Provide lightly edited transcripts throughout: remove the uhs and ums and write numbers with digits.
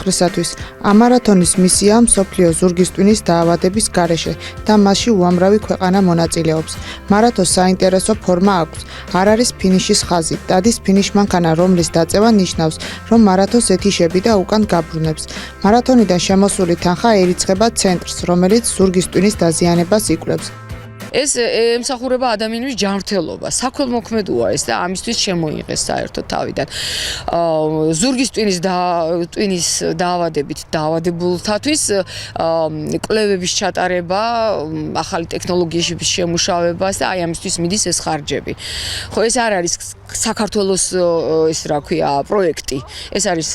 სიცოცხლისათვის. ამ მარათონის მისიაა მსოფლიო ზურგის ტვინის დაავადების გარეშე და მასში უამრავი ქვეყანა მონაწილეობს. მარათონს საინტერესო ფორმა აქვს. არ არის ფინიშის ხაზი, დადის ფინიშ მანქანა, რომლის დაწევა ნიშნავს, რომ მარათონს ეთიშები და უკან გაბრუნებს. მარათონიდან შემოსული თანხა ერიცხება ცენტრს, რომელიც ზურგის ტვინის დაზიანებას იკვლევს. ეს ემსახურება ადამიანის ჯანმრთელობას, საქველმოქმედოა ეს და ამისთვის შემოიღეს საერთოდ თავიდან. ზურგის ტვინის დაავადებით დაავადებულთათვის კვლევების ჩატარება, ახალი ტექნოლოგიების შემუშავებას და აი ამისთვის მიდის ეს ხარჯები. ხო, ეს არ არის საქართველოს ეს რა ქვია პროექტი. ეს არის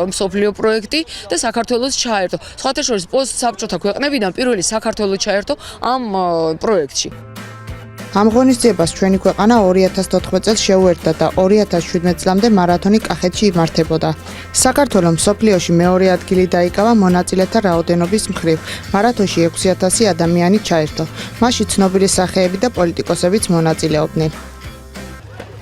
მსოფლიო პროექტი და საქართველოს ჩაერთო. სხვათა შორის პოსტსაბჭოთა ქვეყნებიდან პირველი საქართველოს ჩაერთო ამ პროექტში. ამ ღონისძიებას ჩვენი ქვეყანა 2014 წელს შეუერთდა და 2017 წლამდე მარათონი კახეთში იმართებოდა. საქართველოს მსოფლიოში მეორე ადგილი დაიკავა მონაწილეთა რაოდენობის მხრივ. მარათონში 6000 ადამიანი ჩაერთო. მასში ცნობილი სახეები და პოლიტიკოსებიც მონაწილეობდნენ.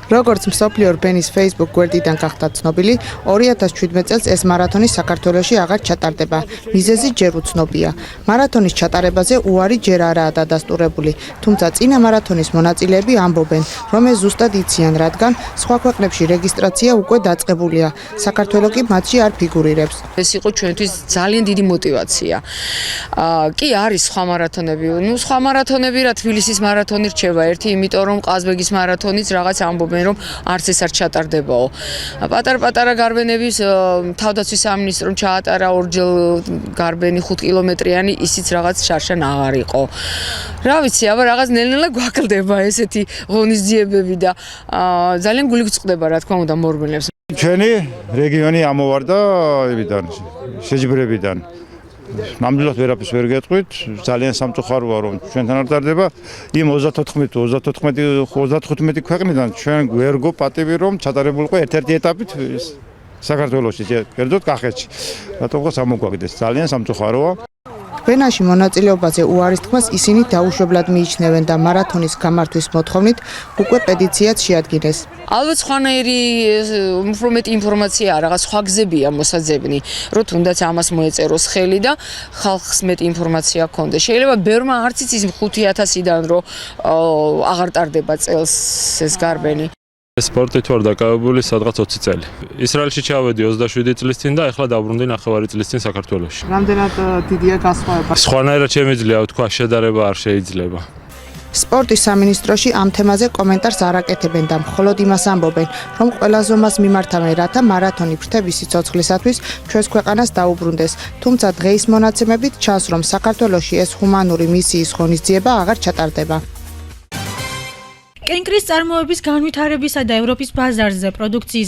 როგორც მსოფლიო რბენის Facebook გვერდიდან გახდა ცნობილი, 2017 წელს ეს მარათონი საქართველოში აღარ ჩატარდება. მიზეზი ჯერ უცნობია. მარათონის ჩატარებაზე უარი ჯერ არაა დადასტურებული, თუმცა წინა მარათონის მონაწილეები ამბობენ, რომ ეს ზუსტად იციან, რადგან სხვა ქვეყნებში რეგისტრაცია უკვე დაწყებულია. საქართველო კი მათში არ ფიგურირებს. ეს იყო ჩვენთვის ძალიან დიდი мотиваცია. კი არის სხვა მარათონები. სხვა მარათონები რა თბილისის მარათონი რჩება ერთი, იმიტომ რომ ყაზბეგის მარათონიც რაღაც ამბობენ რომ არც ეს არ ჩატარდებაო. პატარ-პატარა გარბენების თავდაცვის სამინისტრომ ჩაატარა ორჯერ გარბენი 5 კილომეტრიანი, ისიც რაღაც შარშან აღარ იყო. რა ვიცი, აბა რაღაც ნელ-ნელა გვაკლდება ესეთი ღონისძიებები და ძალიან გული გწყდება რა თქმა უნდა მორბენებს. ჩვენი რეგიონი ამოვარდა შეჯიბრებიდან. ნამდვილად ვერაფერს ვერ გეტყვით, ძალიან სამწუხაროა რომ ჩვენთან არ ტარდება. იმ 35 ქვეყნიდან ჩვენ ვერ გოპატივი რომ ჩატარებულიყო ერთ-ერთი ეტაპით საქართველოში, კერძოდ კახეთში. რატომ ხო ამოგვაგდეს? ძალიან სამწუხაროა. რბენაში მონაწილეობაზე უარის თქმას ისინი დაუშვებლად მიიჩნევენ და მარათონის გამართვის მოთხოვნით უკვე პეტიციაც შეადგინეს. ალბათ სხვანაირი უფრო მეტი ინფორმაცია, რაღაც სხვა გზებია მოსაძებნი, რომ თუნდაც ამას მოეწეროს ხელი და ხალხს მეტი ინფორმაცია ჰქონდეს. შეიძლება ბევრმა არც იცის 5000-დან რომ აღარ ტარდება წელს ეს გარბენი. სპორტით ვარ დაკავებული სადღაც 20 წელი. ისრაელში ჩავედი 27 წლის წინ და ახლა დაბრუნდი 9 წლის წინ საქართველოში. რამდენად დიდია განსხვავება? სხვანაირად შემიძლია ვთქვა, შედარება არ შეიძლება. სპორტის სამინისტროში ამ თემაზე კომენტარს არ აკეთებენ და მხოლოდ იმას ამბობენ, რომ ყველა ზომას მიმართავენ, რათა მარათონი ფრთების სიცოცხლისათვის ჩვენს ქვეყანას დაუბრუნდეს. თუმცა დღეის მონაცემებით ჩანს, რომ საქართველოში ეს ჰუმანური მისიის ღონისძიება აღარ ჩატარდება. კენკრის წარმოების განვითარებისა და ევროპის ბაზარზე პროდუქციის